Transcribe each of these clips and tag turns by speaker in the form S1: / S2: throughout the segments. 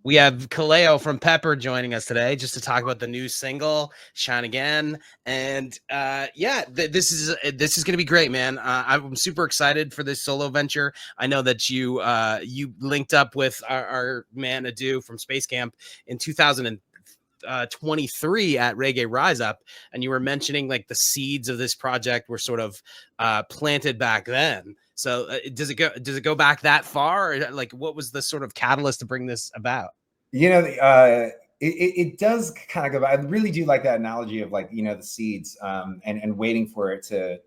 S1: We have Kaleo from Pepper joining us today just to talk about the new single "Shine Again." And yeah, this is going to be great, man. I'm super excited for this solo venture. I know that you linked up with our man Adu from Space Camp in 2023 at Reggae Rise Up, and you were mentioning like the seeds of this project were sort of planted back then. So does it go back that far? Or, like, what was the sort of catalyst to bring this about?
S2: It does kind of go back. I really do like that analogy of, like, the seeds, and waiting for it to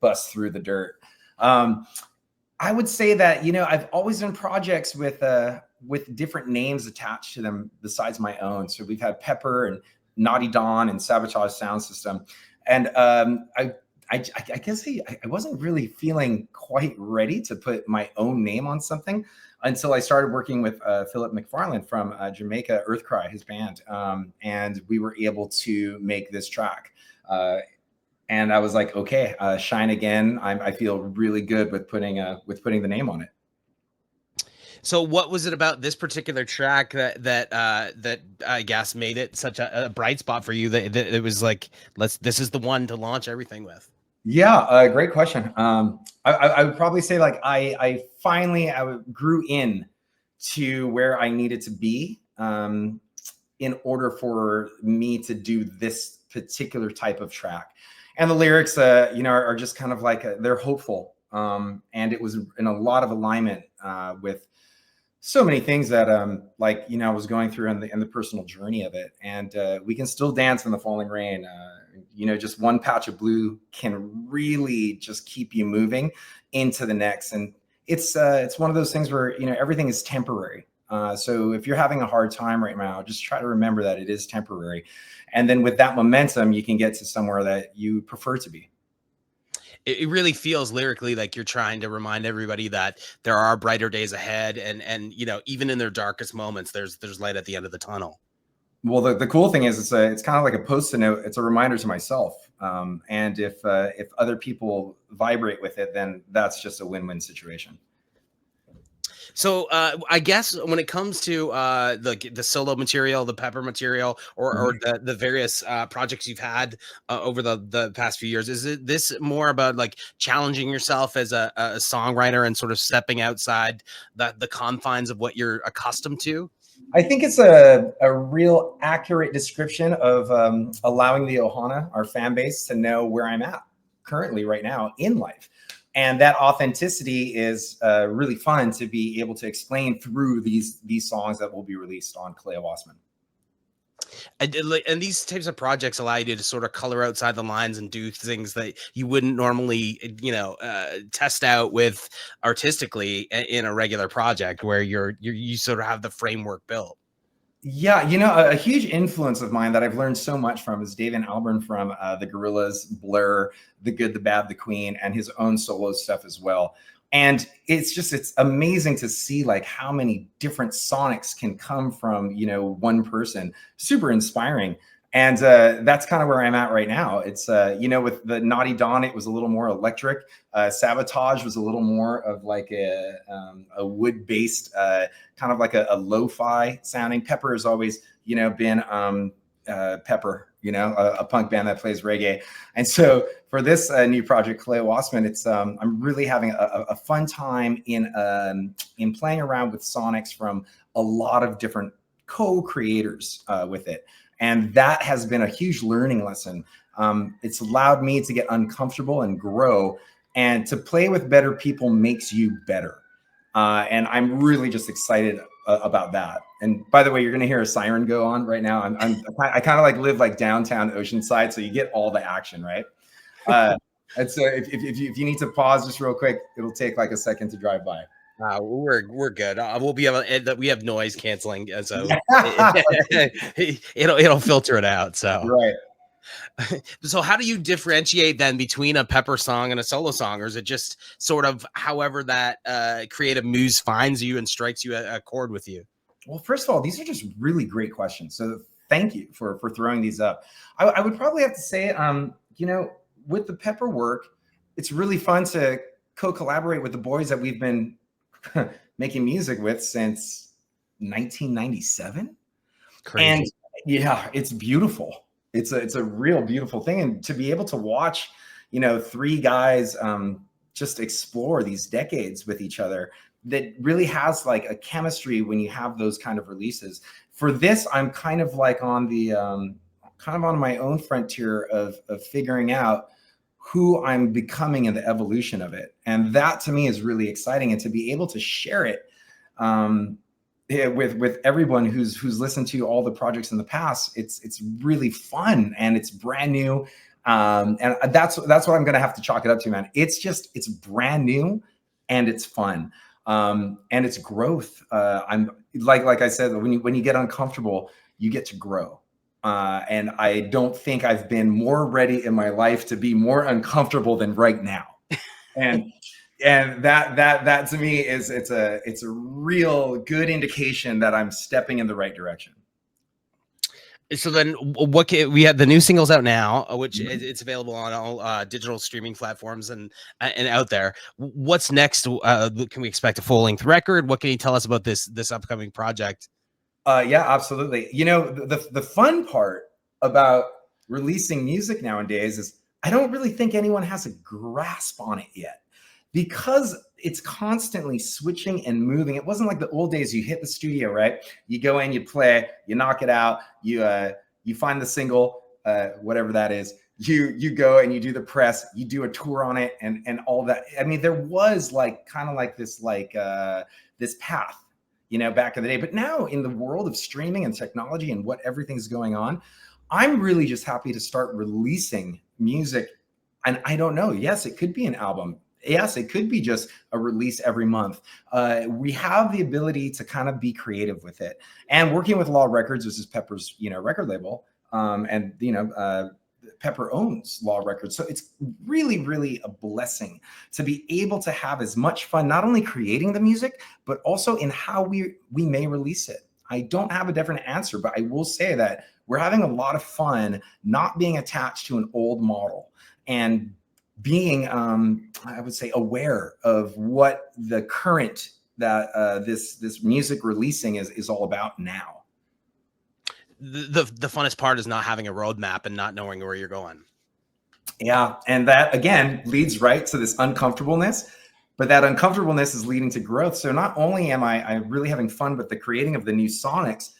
S2: bust through the dirt. I would say that, I've always done projects with different names attached to them besides my own. So we've had Pepper and Naughty Dawn and Sabotage Sound System. And I guess I wasn't really feeling quite ready to put my own name on something until I started working with Philip McFarland from Jamaica, Earthcry, his band. And we were able to make this track. And I was like, okay, Shine Again. I feel really good with putting the name on it.
S1: So what was it about this particular track that I guess made it such a bright spot for you that it was like, this is the one to launch everything with?
S2: Yeah, great question. I would probably say, like, I finally grew in to where I needed to be in order for me to do this particular type of track. And the lyrics, are just kind of like, they're hopeful. And it was in a lot of alignment with so many things that I was going through in the personal journey of it. And we can still dance in the falling rain. Just one patch of blue can really just keep you moving into the next. And it's one of those things where everything is temporary. So if you're having a hard time right now, just try to remember that it is temporary. And then with that momentum, you can get to somewhere that you prefer to be.
S1: It really feels lyrically like you're trying to remind everybody that there are brighter days ahead, and even in their darkest moments, there's light at the end of the tunnel.
S2: Well, the cool thing is it's kind of like a post-it note. It's a reminder to myself. And if other people vibrate with it, then that's just a win-win situation.
S1: So I guess when it comes to the solo material, the Pepper material, or the various projects you've had over the past few years, is this more about like challenging yourself as a songwriter and sort of stepping outside the confines of what you're accustomed to?
S2: I think it's a real accurate description of allowing the Ohana, our fan base, to know where I'm at currently right now in life. And that authenticity is really fun to be able to explain through these songs that will be released on Kaleo Wassman.
S1: And these types of projects allow you to sort of color outside the lines and do things that you wouldn't normally, test out with artistically in a regular project where you sort of have the framework built.
S2: Yeah, a huge influence of mine that I've learned so much from is David Albarn from the Gorillaz, Blur, The Good, the Bad, the Queen, and his own solo stuff as well. And it's amazing to see like how many different sonics can come from, one person. Super inspiring. And that's kind of where I'm at right now. It's, with the Naughty Dawn, it was a little more electric. Sabotage was a little more of like a wood-based, kind of like a lo-fi sounding. Pepper has always, been Pepper, a punk band that plays reggae. And so for this new project, Kaleo Wassman, it's I'm really having a fun time in playing around with sonics from a lot of different co-creators with it. And that has been a huge learning lesson. It's allowed me to get uncomfortable and grow, and to play with better people makes you better. And I'm really just excited about that. And by the way, you're going to hear a siren go on right now. I kind of like live like downtown Oceanside, so you get all the action, right? And so if you need to pause just real quick, it'll take like a second to drive by.
S1: We're good. We'll be able to, we have noise canceling, so it'll filter it out. So
S2: right.
S1: So how do you differentiate then between a Pepper song and a solo song, or is it just sort of however that creative muse finds you and strikes you a chord with you?
S2: Well, first of all, these are just really great questions. So thank you for throwing these up. I would probably have to say, with the Pepper work, it's really fun to co-collaborate with the boys that we've been making music with since 1997. And
S1: Crazy.
S2: yeah, it's beautiful. It's a real beautiful thing. And to be able to watch, three guys just explore these decades with each other, that really has like a chemistry when you have those kind of releases. For this, I'm kind of like on the kind of on my own frontier of figuring out who I'm becoming and the evolution of it. And that to me is really exciting. And to be able to share it with everyone who's listened to all the projects in the past, it's really fun and it's brand new. And that's what I'm gonna have to chalk it up to, man. It's brand new and it's fun. And it's growth. I'm like I said, when you get uncomfortable, you get to grow. And I don't think I've been more ready in my life to be more uncomfortable than right now. And that to me is it's a real good indication that I'm stepping in the right direction.
S1: So then, we have the new singles out now, which it's available on all digital streaming platforms and out there. What's next? Can we expect a full length record? What can you tell us about this upcoming project?
S2: Yeah, absolutely. The fun part about releasing music nowadays is I don't really think anyone has a grasp on it yet, because it's constantly switching and moving. It wasn't like the old days. You hit the studio, right? You go in, you play, you knock it out, you find the single, whatever that is. You go and you do the press, you do a tour on it, and all that. I mean, there was like kind of like this this path, back in the day. But now in the world of streaming and technology and what everything's going on, I'm really just happy to start releasing music. And I don't know. Yes, it could be an album. Yes, it could be just a release every month. We have the ability to kind of be creative with it. And working with Law Records, which is Pepper's, record label, and Pepper owns Law Records, so it's really, really a blessing to be able to have as much fun not only creating the music, but also in how we may release it. I don't have a different answer, but I will say that we're having a lot of fun not being attached to an old model and being, I would say, aware of what the current that this music releasing is all about now.
S1: The funnest part is not having a roadmap and not knowing where you're going.
S2: Yeah, and that again leads right to this uncomfortableness, but that uncomfortableness is leading to growth. So not only am I really having fun with the creating of the new sonics,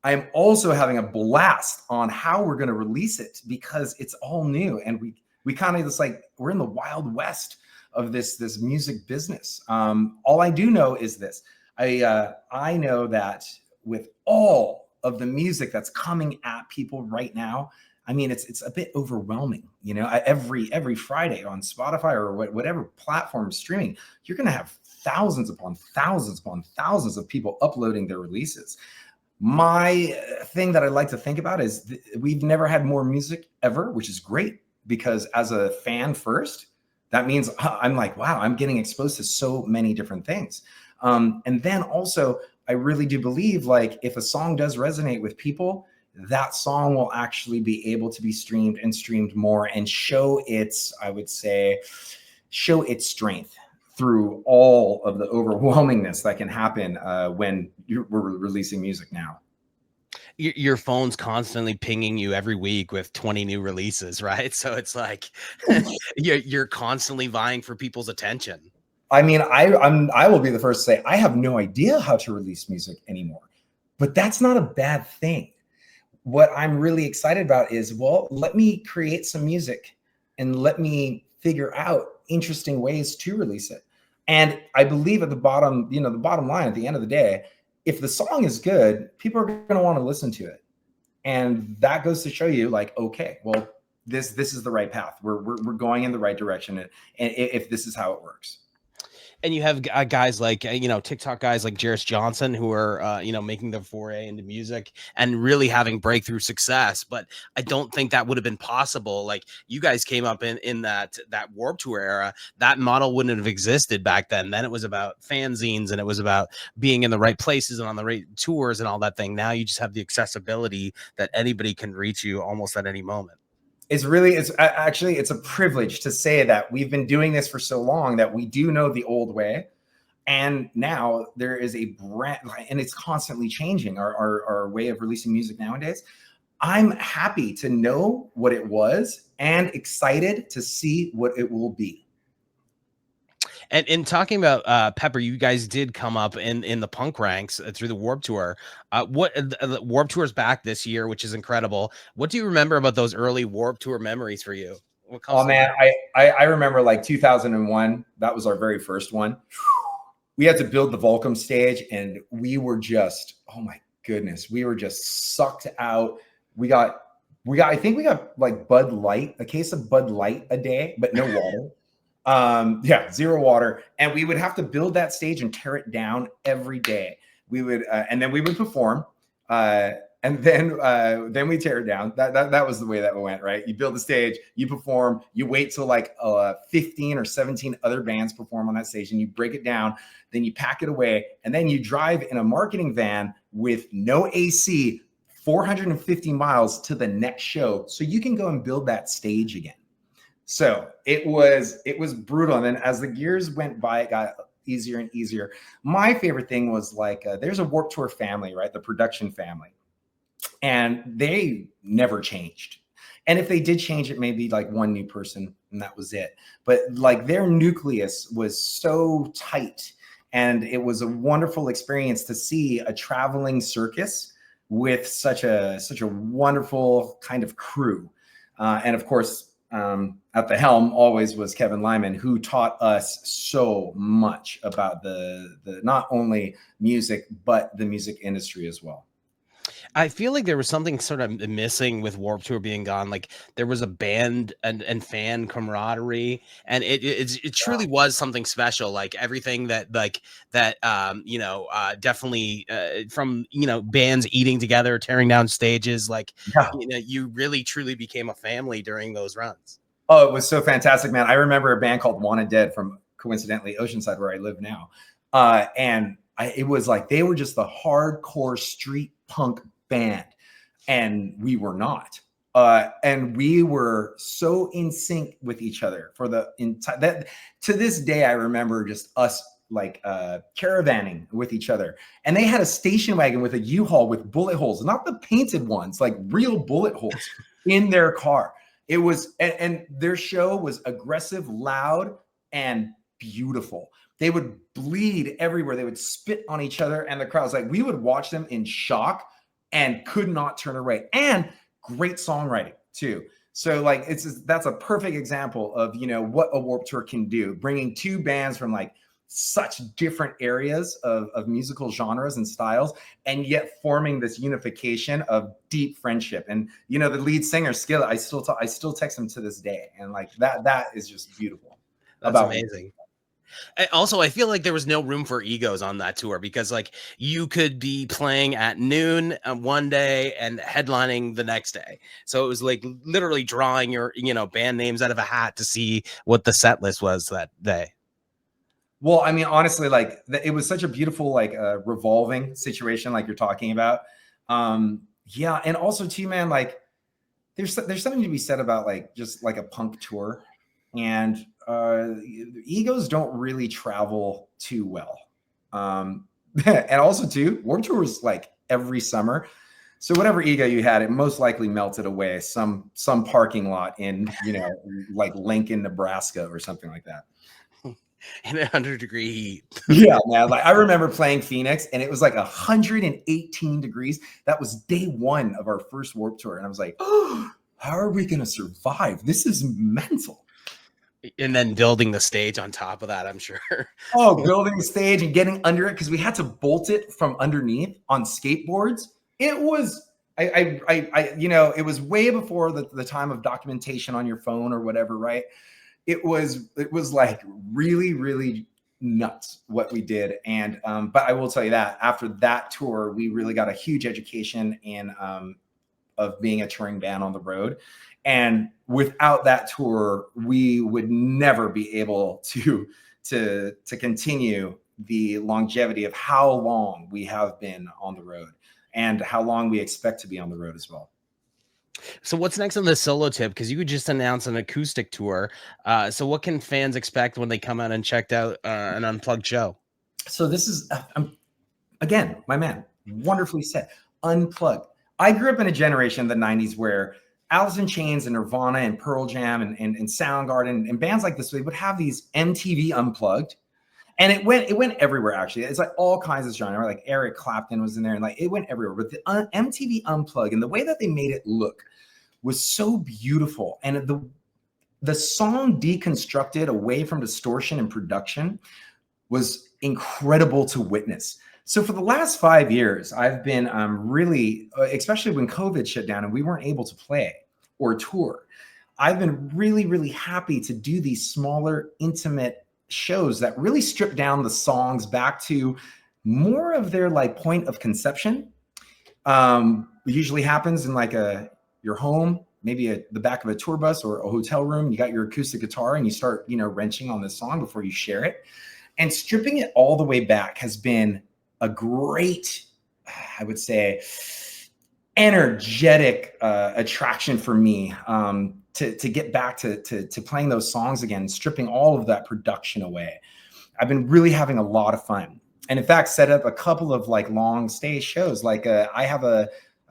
S2: I am also having a blast on how we're going to release it, because it's all new, and we kind of just like we're in the wild west of this music business. All I do know is this: I know that with all of the music that's coming at people right now, I mean, it's a bit overwhelming. Every Friday on Spotify or whatever platform streaming, you're going to have thousands upon thousands upon thousands of people uploading their releases. My thing that I like to think about is we've never had more music ever, which is great, because as a fan first, that means I'm like, wow, I'm getting exposed to so many different things. And then also, I really do believe, like, if a song does resonate with people, that song will actually be able to be streamed and streamed more and show its, I would say, show its strength through all of the overwhelmingness that can happen when we're releasing music now.
S1: Your phone's constantly pinging you every week with 20 new releases, right? So it's like you're constantly vying for people's attention.
S2: I mean, I will be the first to say I have no idea how to release music anymore, but that's not a bad thing. What I'm really excited about is, well, let me create some music and let me figure out interesting ways to release it. And I believe at the bottom, the bottom line at the end of the day, if the song is good, people are going to want to listen to it. And that goes to show you, like, okay, well, this is the right path. We're going in the right direction. And if this is how it works.
S1: And you have guys like, TikTok guys like Jairus Johnson, who are, making their foray into music and really having breakthrough success. But I don't think that would have been possible. Like, you guys came up in that Warped Tour era. That model wouldn't have existed back then. Then it was about fanzines and it was about being in the right places and on the right tours and all that thing. Now you just have the accessibility that anybody can reach you almost at any moment.
S2: It's actually a privilege to say that we've been doing this for so long that we do know the old way. And now there is a brand, and it's constantly changing our way of releasing music nowadays. I'm happy to know what it was and excited to see what it will be.
S1: And in talking about Pepper, you guys did come up in the punk ranks through the Warp Tour. What the Warp Tour's back this year, which is incredible. What do you remember about those early Warp Tour memories for you? What comes
S2: Oh
S1: to
S2: man,
S1: mind?
S2: I remember like 2001. That was our very first one. We had to build the Volcom stage, and we were just, oh my goodness, we were just sucked out. We got I think we got like Bud Light, a case of Bud Light a day, but no water. Yeah, zero water, and we would have to build that stage and tear it down every day. We would and then we would perform, uh and then we tear it down. That was the way that went, right? You build the stage, you perform, you wait till like 15 or 17 other bands perform on that stage, and you break it down, then you pack it away, and then you drive in a marketing van with no AC 450 miles to the next show so you can go and build that stage again. So it was brutal. And then as the years went by, it got easier and easier. My favorite thing was like there's a Warped Tour family, right? The production family, and they never changed. And if they did change, it may be like one new person, and that was it. But like their nucleus was so tight, and it was a wonderful experience to see a traveling circus with such a wonderful kind of crew. And of course, at the helm always was Kevin Lyman, who taught us so much about the not only music but the music industry as well.
S1: I feel like there was something sort of missing with Warp Tour being gone. Like there was a band and fan camaraderie, and it truly was something special. Like everything that definitely from bands eating together, tearing down stages. Like
S2: Yeah.
S1: you really truly became a family during those runs.
S2: Oh, it was so fantastic, man. I remember a band called Wanted Dead from coincidentally Oceanside, where I live now. It was like they were just the hardcore street punk band, and we were not. And we were so in sync with each other for the entire that to this day. I remember just us like caravanning with each other, and they had a station wagon with a U-Haul with bullet holes, not the painted ones, like real bullet holes in their car. It was, and their show was aggressive, loud, and beautiful. They would bleed everywhere. They would spit on each other, and the crowds, like, we would watch them in shock and could not turn away. And great songwriting too. So like that's a perfect example of what a Warped Tour can do, bringing two bands from like such different areas of musical genres and styles, and yet forming this unification of deep friendship. And the lead singer Skillet, I still text him to this day, and like that is just beautiful.
S1: That's amazing. Also, I feel like there was no room for egos on that tour, because like you could be playing at noon one day and headlining the next day. So it was like literally drawing your, band names out of a hat to see what the set list was that day.
S2: Well, I mean, honestly, like it was such a beautiful, like revolving situation, like you're talking about. Yeah. And also too, man, like there's something to be said about like just like a punk tour, and egos don't really travel too well. And also too, Warped Tour was like every summer, so whatever ego you had, it most likely melted away some parking lot in like Lincoln, Nebraska, or something like that.
S1: In 100-degree heat.
S2: Yeah, man. Like I remember playing Phoenix, and it was like 118 degrees. That was day one of our first Warped Tour, and I was like, oh, how are we going to survive? This is mental.
S1: And then building the stage on top of that, I'm sure.
S2: Oh, building the stage and getting under it, because we had to bolt it from underneath on skateboards. It was, it was way before the time of documentation on your phone or whatever, right? It was like really, really nuts what we did. And but I will tell you that after that tour, we really got a huge education in of being a touring band on the road. And without that tour, we would never be able to continue the longevity of how long we have been on the road and how long we expect to be on the road as well.
S1: So what's next on the solo tip? Because you just announced an acoustic tour. So what can fans expect when they come out and checked out an unplugged show?
S2: So this is again, my man, wonderfully said. Unplugged. I grew up in a generation in the 90s where Alice in Chains and Nirvana and Pearl Jam and Soundgarden and bands like this, they would have these MTV Unplugged. And it went everywhere, actually. It's like all kinds of genre. Like Eric Clapton was in there, and like it went everywhere. But the MTV Unplugged and the way that they made it look was so beautiful. And the song deconstructed away from distortion and production was incredible to witness. So for the last 5 years, I've been really, especially when COVID shut down and we weren't able to play or tour, I've been really, really happy to do these smaller, intimate shows that really strip down the songs back to more of their like point of conception. Usually happens in like your home, maybe the back of a tour bus or a hotel room. You got your acoustic guitar and you start, wrenching on this song before you share it. And stripping it all the way back has been a great, I would say, energetic attraction for me to get back to playing those songs again, stripping all of that production away. I've been really having a lot of fun. And in fact, set up a couple of like long stay shows. Like I have a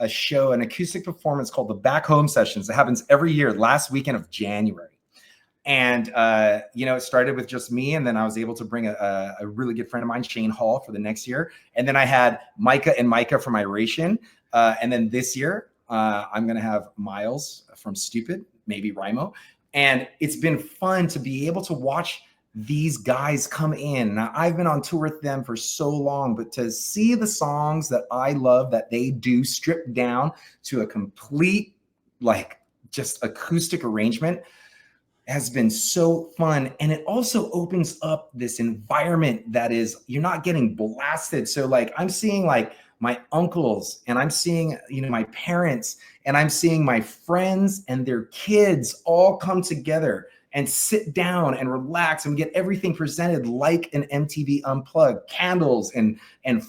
S2: show, an acoustic performance called the Back Home Sessions. It happens every year, last weekend of January. And, it started with just me. And then I was able to bring a really good friend of mine, Shane Hall, for the next year. And then I had Micah and Micah from Iration. And then this year, I'm going to have Miles from Stupid, maybe Rimo. And it's been fun to be able to watch these guys come in. Now, I've been on tour with them for so long, but to see the songs that I love that they do stripped down to a complete, like, just acoustic arrangement has been so fun. And it also opens up this environment that is, you're not getting blasted. So like I'm seeing like my uncles and I'm seeing, my parents and I'm seeing my friends and their kids all come together and sit down and relax and get everything presented like an MTV Unplugged, candles and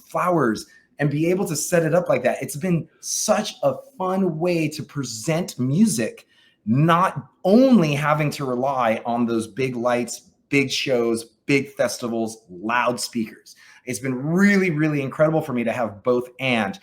S2: flowers, and be able to set it up like that. It's been such a fun way to present music, not only having to rely on those big lights, big shows, big festivals, loudspeakers. It's been really, really incredible for me to have both and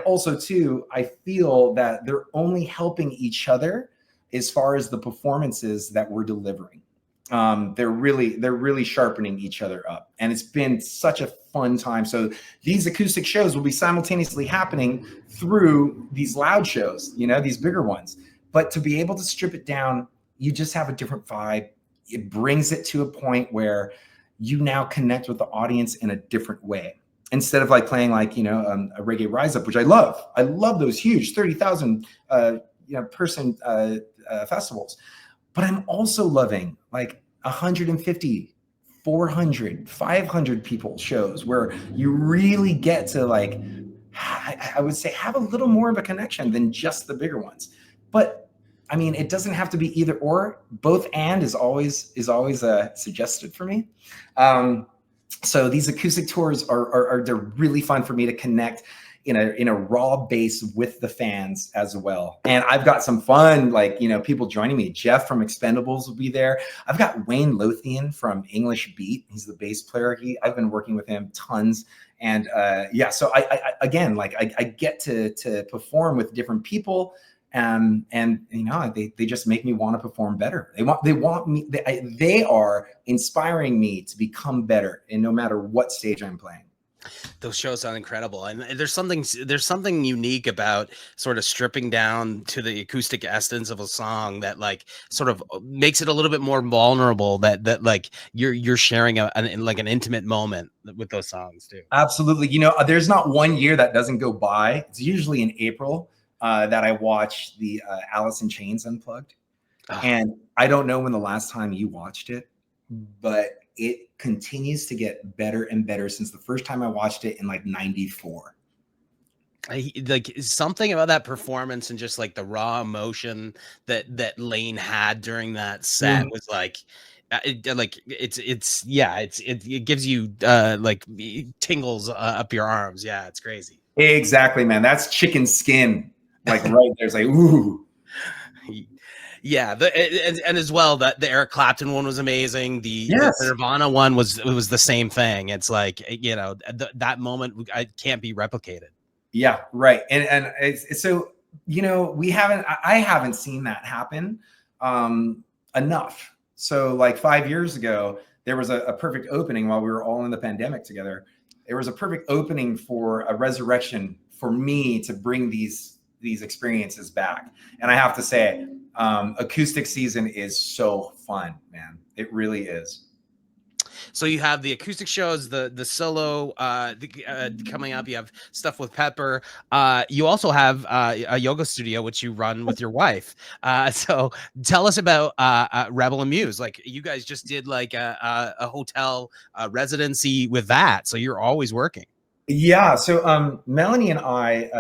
S2: also too, I feel that they're only helping each other as far as the performances that we're delivering. They're really sharpening each other up, and it's been such a fun time. So these acoustic shows will be simultaneously happening through these loud shows, these bigger ones. But to be able to strip it down, you just have a different vibe. It brings it to a point where you now connect with the audience in a different way. Instead of like playing like, a reggae rise up, which I love. I love those huge 30,000 person festivals. But I'm also loving like 150, 400, 500 people shows where you really get to like, I would say, have a little more of a connection than just the bigger ones. But I mean, it doesn't have to be either or. Both and is always suggested for me. So these acoustic tours they're really fun for me to connect in a raw base with the fans as well. And I've got some fun, like, people joining me. Jeff from Expendables will be there. I've got Wayne Lothian from English Beat. He's the bass player. I've been working with him tons. And so I get to perform with different people. And they just make me want to perform better. They are inspiring me to become better in no matter what stage I'm playing.
S1: Those shows sound incredible, and there's something unique about sort of stripping down to the acoustic essence of a song that like sort of makes it a little bit more vulnerable. That like you're sharing an intimate moment with those songs too.
S2: Absolutely. There's not one year that doesn't go by. It's usually in April that I watch the Alice in Chains Unplugged. And I don't know when the last time you watched it, but it continues to get better and better since the first time I watched it in like 94.
S1: Like something about that performance and just like the raw emotion that Lane had during that set was like, it gives you like tingles up your arms. Yeah, it's crazy.
S2: Exactly, man. That's chicken skin. Like right there. It's like, ooh.
S1: Yeah, and as well that the Eric Clapton one was amazing. The
S2: Yes.
S1: Nirvana one was the same thing. It's like, that moment I can't be replicated.
S2: Yeah, right. And it's so, I haven't seen that happen enough. So like 5 years ago, there was a perfect opening while we were all in the pandemic together. There was a perfect opening for a resurrection for me to bring these experiences back. And I have to say, acoustic season is so fun, man. It really is.
S1: So you have the acoustic shows, the solo coming up. You have stuff with Pepper. You also have a yoga studio which you run with your wife. So tell us about Rebel and Muse. Like you guys just did like a hotel residency with that, so you're always working.
S2: Yeah. So Melanie and I,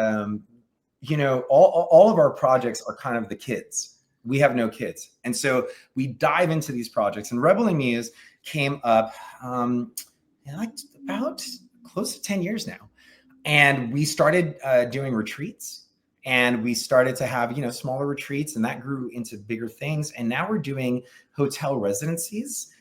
S2: all of our projects are kind of the kids. We have no kids. And so we dive into these projects. And Rebel and Muse came up like about close to 10 years now. And we started doing retreats. And we started to have, smaller retreats, and that grew into bigger things. And now we're doing hotel residencies.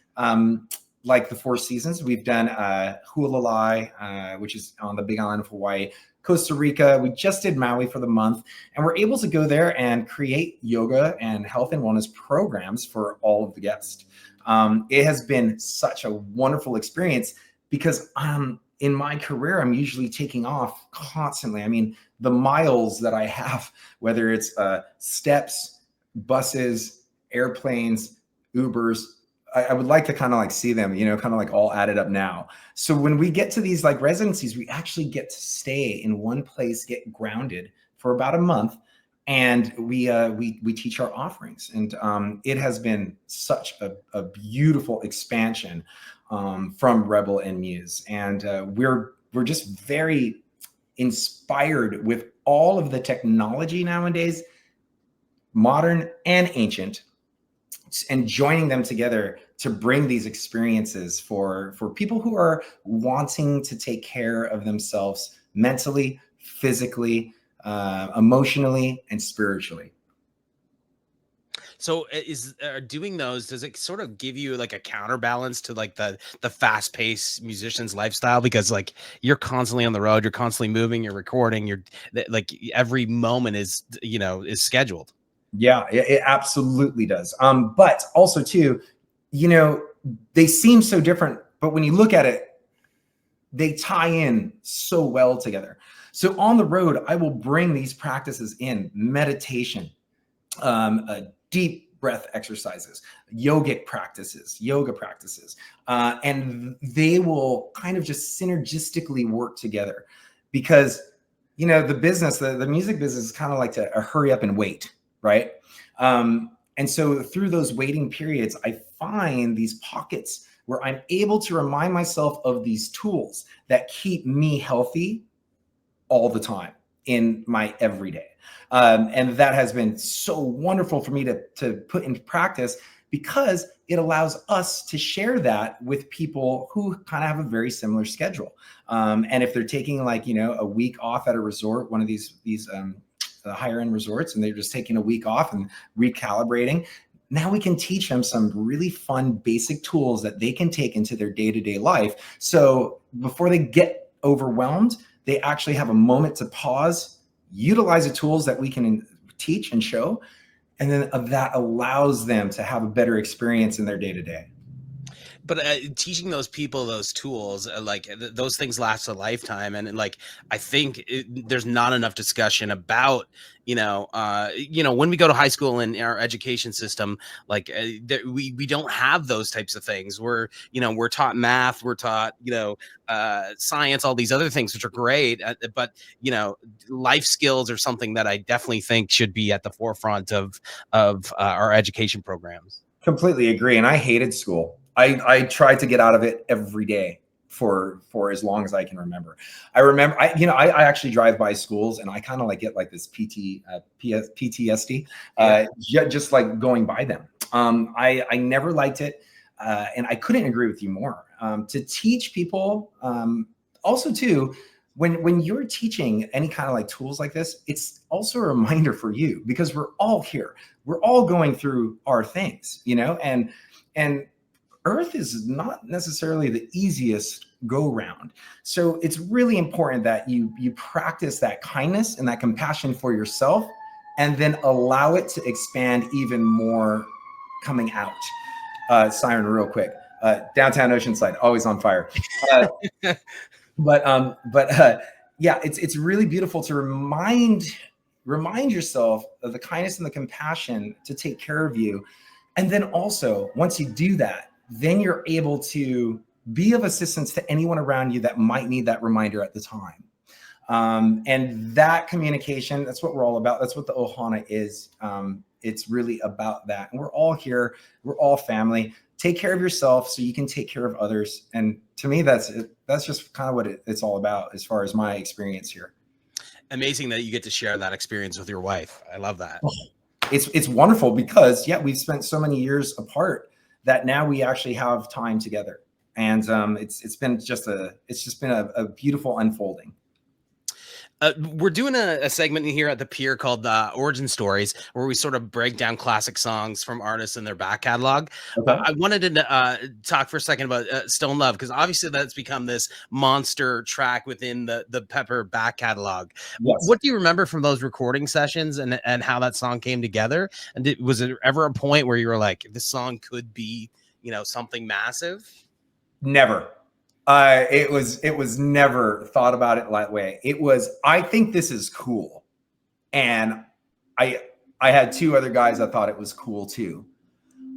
S2: Like the Four Seasons. We've done Hualalai, which is on the Big Island of Hawaii, Costa Rica. We just did Maui for the month, and we're able to go there and create yoga and health and wellness programs for all of the guests. It has been such a wonderful experience because in my career, I'm usually taking off constantly. I mean, the miles that I have, whether it's steps, buses, airplanes, Ubers, I would like to kind of like see them, kind of like all added up now. So when we get to these like residencies, we actually get to stay in one place, get grounded for about a month, and we teach our offerings. And it has been such a beautiful expansion from Rebel and Muse, and we're just very inspired with all of the technology nowadays, modern and ancient, and joining them together to bring these experiences for people who are wanting to take care of themselves mentally, physically, emotionally, and spiritually.
S1: So is doing those, does it sort of give you like a counterbalance to like the fast paced musician's lifestyle? Because like you're constantly on the road, you're constantly moving, you're recording, like every moment is scheduled.
S2: Yeah, it absolutely does. But also too, they seem so different, but when you look at it, they tie in so well together. So on the road, I will bring these practices in: meditation, deep breath exercises, yoga practices, and they will kind of just synergistically work together because, the music business is kind of like to hurry up and wait, right? And so through those waiting periods, I find these pockets where I'm able to remind myself of these tools that keep me healthy all the time in my everyday. And that has been so wonderful for me to put into practice because it allows us to share that with people who kind of have a very similar schedule. And if they're taking like, a week off at a resort, one of these higher end resorts, and they're just taking a week off and recalibrating, now we can teach them some really fun basic tools that they can take into their day-to-day life. So before they get overwhelmed, they actually have a moment to pause, utilize the tools that we can teach and show, and then that allows them to have a better experience in their day-to-day.
S1: But teaching those people those tools, those things last a lifetime. And like, I think there's not enough discussion about, when we go to high school and our education system, like we don't have those types of things. We're taught math, we're taught, science, all these other things, which are great. But, life skills are something that I definitely think should be at the forefront of our education programs.
S2: Completely agree. And I hated school. I tried to get out of it every day for as long as I can remember. I actually drive by schools and I kind of like get like this PTSD, just like going by them. I never liked it. And I couldn't agree with you more. To teach people, also too, when you're teaching any kind of like tools like this, it's also a reminder for you, because we're all here. We're all going through our things, you know, and Earth is not necessarily the easiest go round. So it's really important that you practice that kindness and that compassion for yourself, and then allow it to expand even more coming out. Siren, real quick. Downtown Oceanside, always on fire. Uh, but yeah, it's really beautiful to remind yourself of the kindness and the compassion to take care of you. And then also, once you do that, then you're able to be of assistance to anyone around you that might need that reminder at the time. And that communication, that's what we're all about. That's what the Ohana is. It's really about that. And we're all here. We're all family. Take care of yourself so you can take care of others. And to me, that's just kind of what it's all about as far as my experience here.
S1: Amazing that you get to share that experience with your wife. I love that.
S2: It's wonderful because, yeah, we've spent so many years apart that now we actually have time together. And it's just been a beautiful unfolding.
S1: We're doing a segment in here at the Pier called Origin Stories, where we sort of break down classic songs from artists and their back catalog.
S2: Okay.
S1: I wanted to talk for a second about Stone Love, because obviously that's become this monster track within the Pepper back catalog.
S2: Yes.
S1: What do you remember from those recording sessions, and how that song came together? And was there ever a point where you were like, this song could be, you know, something massive?
S2: Never. It was never thought about it that way. It was, I think this is cool. And I had two other guys that thought it was cool too.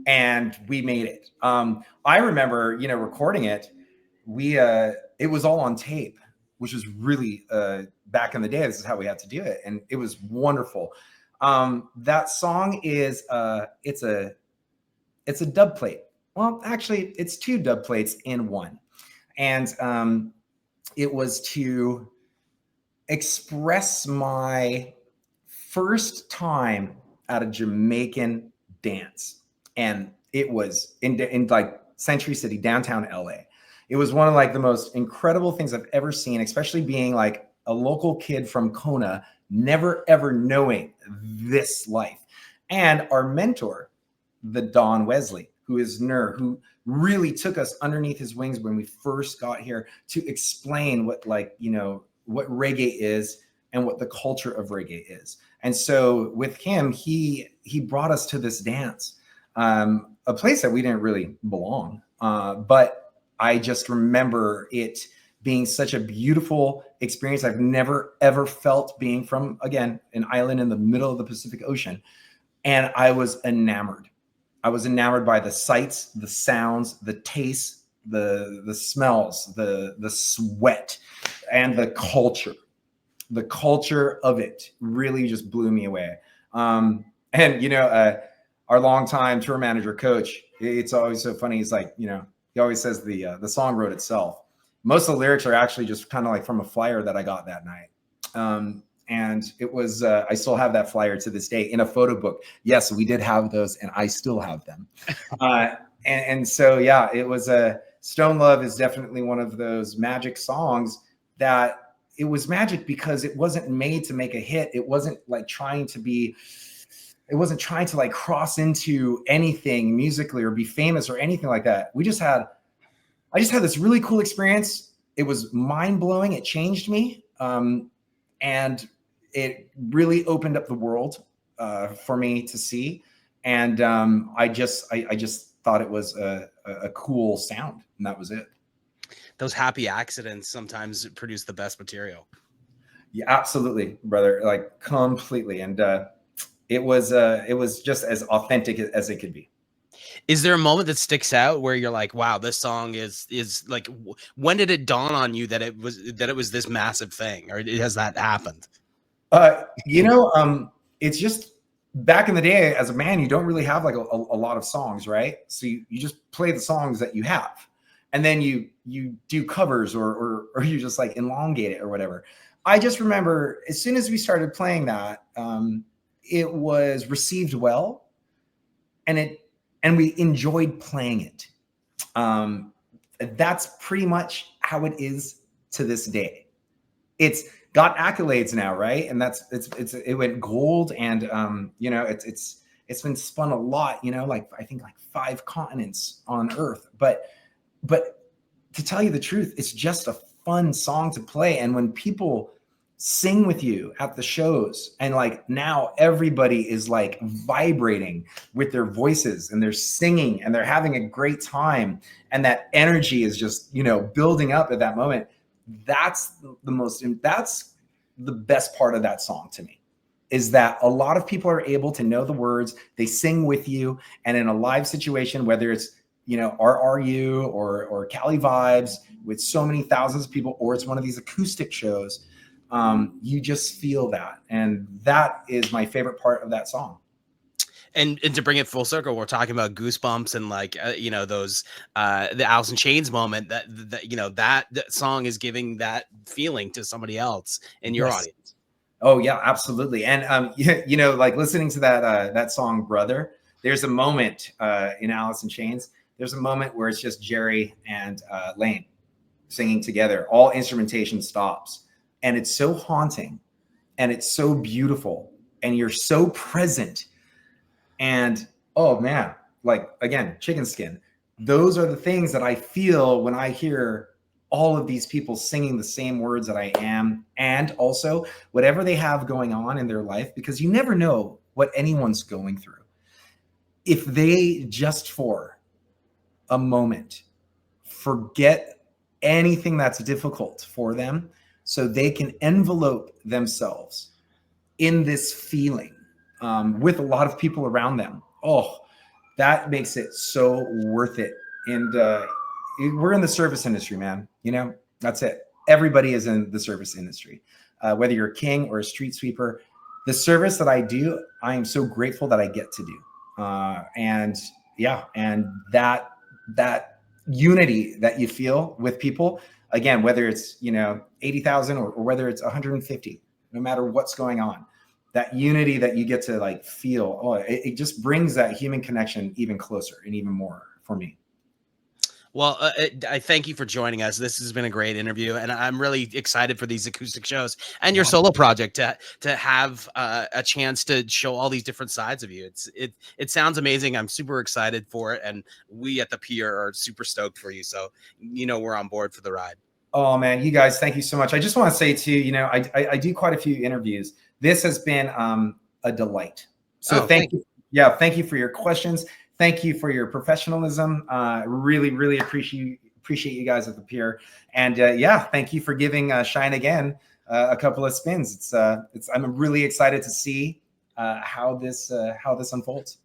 S2: And we made it. I remember, you know, recording it. It was all on tape, which was really, back in the day, this is how we had to do it. And it was wonderful. That song is, it's a dub plate. Well, actually, it's two dub plates in one. And it was to express my first time at a Jamaican dance. And it was in like Century City, downtown LA. It was one of like the most incredible things I've ever seen, especially being like a local kid from Kona, never ever knowing this life. And our mentor, the Don Wesley, who is Nur, who really took us underneath his wings when we first got here to explain what, like, you know, what reggae is and what the culture of reggae is. And so with him, he brought us to this dance, a place that we didn't really belong. But I just remember it being such a beautiful experience. I've never, ever felt, being from, again, an island in the middle of the Pacific Ocean. And I was enamored. I was enamored by the sights, the sounds, the tastes, the smells, the sweat, and the culture. The culture of it really just blew me away. And, you know, our longtime tour manager, Coach, it's always so funny. He's like, you know, he always says the song wrote itself. Most of the lyrics are actually just kind of like from a flyer that I got that night. And it was, I still have that flyer to this day in a photo book. Yes, we did have those, and I still have them. And so, yeah, it was Stone Love is definitely one of those magic songs that it was magic because it wasn't made to make a hit. It wasn't like trying to like cross into anything musically or be famous or anything like that. I just had this really cool experience. It was mind blowing. It changed me. And it really opened up the world for me to see. And I just thought it was a cool sound, and that was it.
S1: Those happy accidents sometimes produce the best material.
S2: Yeah, absolutely, brother. Like completely. And it was just as authentic as it could be.
S1: Is there a moment that sticks out where you're like, wow, this song is like, when did it dawn on you that it was this massive thing, or has that happened?
S2: You know, it's just back in the day as a man, you don't really have like a lot of songs, right? So you just play the songs that you have, and then you do covers or you just like elongate it or whatever. I just remember as soon as we started playing that, it was received well, and we enjoyed playing it. That's pretty much how it is to this day. it's got accolades now, right? And it went gold, and you know, it's been spun a lot, you know, like I think like 5 continents on Earth. But to tell you the truth, it's just a fun song to play. And when people sing with you at the shows, and like now everybody is like vibrating with their voices and they're singing and they're having a great time, and that energy is just, you know, building up at that moment. That's the best part of that song to me, is that a lot of people are able to know the words, they sing with you, and in a live situation, whether it's, you know, RRU or Cali Vibes with so many thousands of people, or it's one of these acoustic shows, you just feel that. And that is my favorite part of that song.
S1: And to bring it full circle, we're talking about goosebumps and like you know, those the Alice in Chains moment, that you know, that song is giving that feeling to somebody else in your
S2: Yes.
S1: audience.
S2: Oh yeah, absolutely. And you know, like listening to that song "Brother," there's a moment in Alice in Chains. There's a moment where it's just Jerry and Lane singing together. All instrumentation stops, and it's so haunting, and it's so beautiful, and you're so present. And oh man, like again, chicken skin. Those are the things that I feel when I hear all of these people singing the same words that I am, and also whatever they have going on in their life, because you never know what anyone's going through. If they just for a moment forget anything that's difficult for them, so they can envelope themselves in this feeling with a lot of people around them. Oh, that makes it so worth it. And we're in the service industry, man. You know, that's it. Everybody is in the service industry, whether you're a king or a street sweeper. The service that I do, I am so grateful that I get to do. And yeah, and that unity that you feel with people, again, whether it's, you know, 80,000 or whether it's 150, no matter what's going on, that unity that you get to like feel, oh, it just brings that human connection even closer and even more for me.
S1: Well, I thank you for joining us. This has been a great interview, and I'm really excited for these acoustic shows and your
S2: Yeah.
S1: solo project to have a chance to show all these different sides of you. It sounds amazing. I'm super excited for it, and we at the Pier are super stoked for you. So you know, we're on board for the ride.
S2: Oh man, you guys, thank you so much. I just want to say too, you know, I do quite a few interviews. This has been a delight. So
S1: Oh, thank
S2: thank you. Yeah, thank you for your questions. Thank you for your professionalism. Really appreciate you guys at the Pier. And yeah, thank you for giving Shine Again a couple of spins. I'm really excited to see how this unfolds.